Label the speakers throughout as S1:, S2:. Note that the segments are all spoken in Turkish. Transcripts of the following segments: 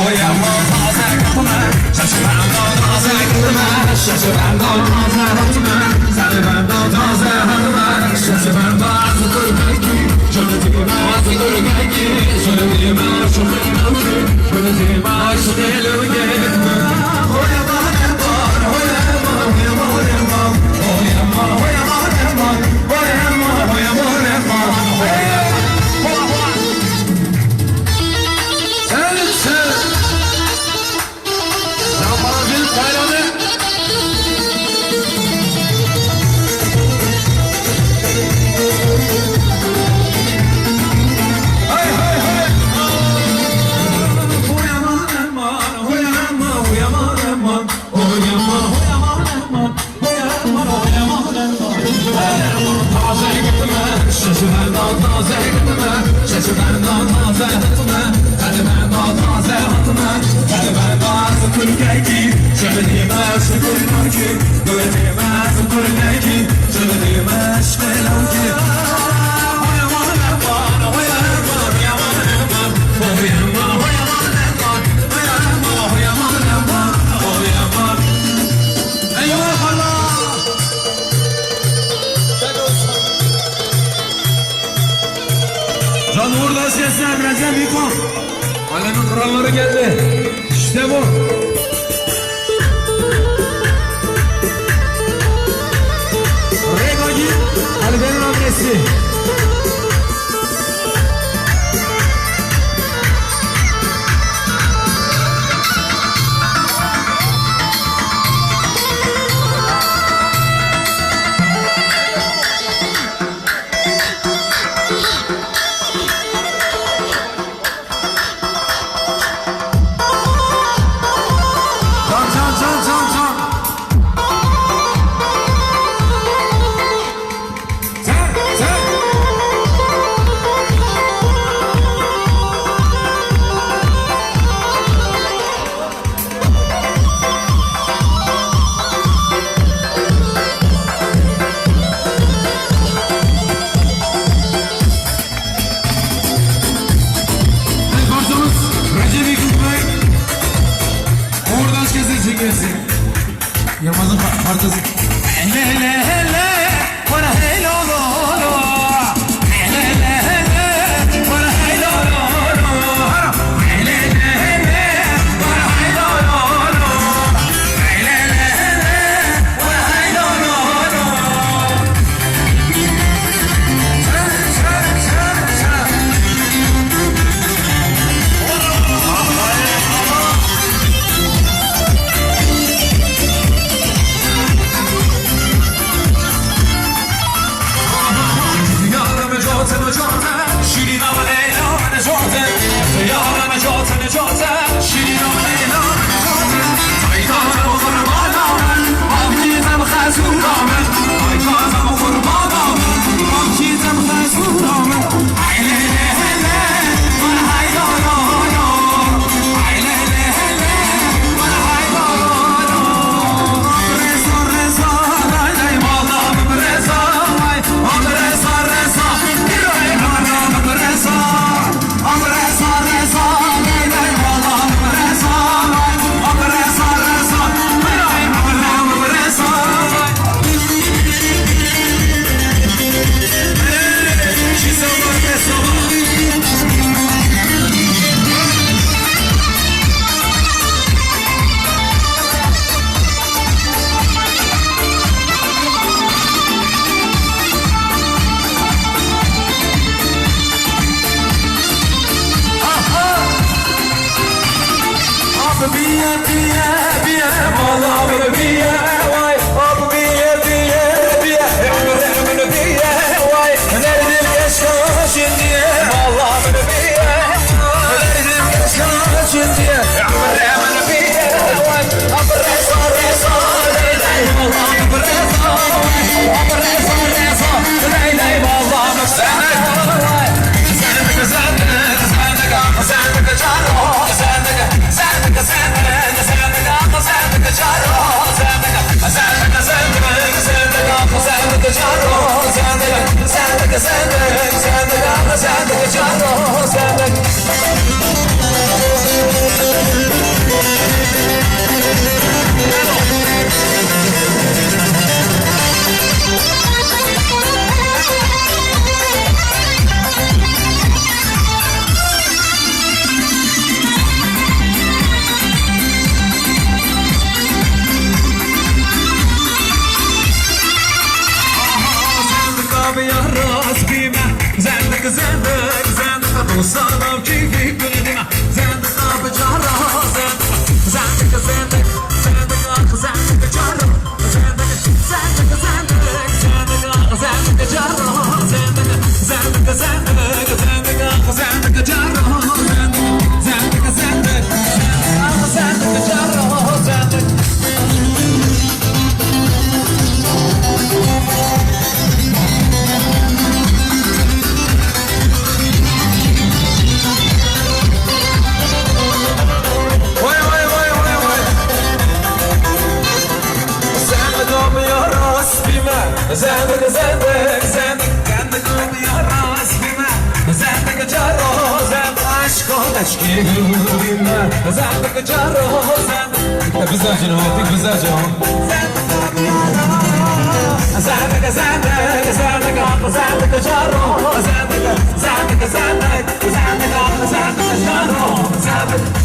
S1: Oyamam taze kapıma Şaşırandan taze kapıma Şaşırandan taze kapıma Seni benden taze hanıma Şaşırandan sıkır belki Şöyle sıkır belki Şöyle şu kıymetli Şöyle şu delirge Oyamam emman Oyamam emman emman Oyamam oyamam emman Oyamam oyamam emman Şaşırandan taze gitme Şaşırandan taze gitme Kalimenden taze gitme Kalimenden sıkır geyki Şöyle sıkır geyki Böyle sıkır geyki Şöyle şmelan ki Oyaman eman Oyaman yaman eman Oyaman oyaman eman Oyaman oyaman eman Oyaman Eyvah Allah Can burada sesler Recep İkon Alemin kralları geldi İşte bu Regogi Ali'nin adresi Yılmaz'ın partisi. Hele hele hele, bana hele olo. Hele hele hele, bana hele olo. Hele hele hele, bana hele olo. Hele hele hele, bana hele olo. Reza, reza, reza, reza, reza, زندق زندق وصالة وكيفي كلنا زندق بجارة زندق زندق زندق زندق جارة زندق زندق زندق زندق زندق جارة زندق زندق زندق زندق زندق جارة زندق زندق زندق جارة زندق زندق زندق زندق زندق يا راس بما زندق جارو زندق عشق عشقي بما زندق جارو زندق بزاجنا وديك بزاجهم زندق يا راس زندق زندق زندق زندق جارو زندق زندق زندق زندق زندق جارو زندق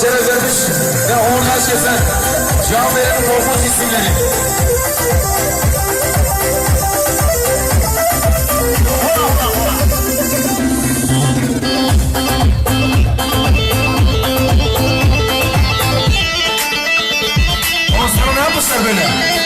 S1: şeref vermiş ve onlaş kesen camilerin korkmaz isimleri. Ondan sonra ne yapmışlar böyle?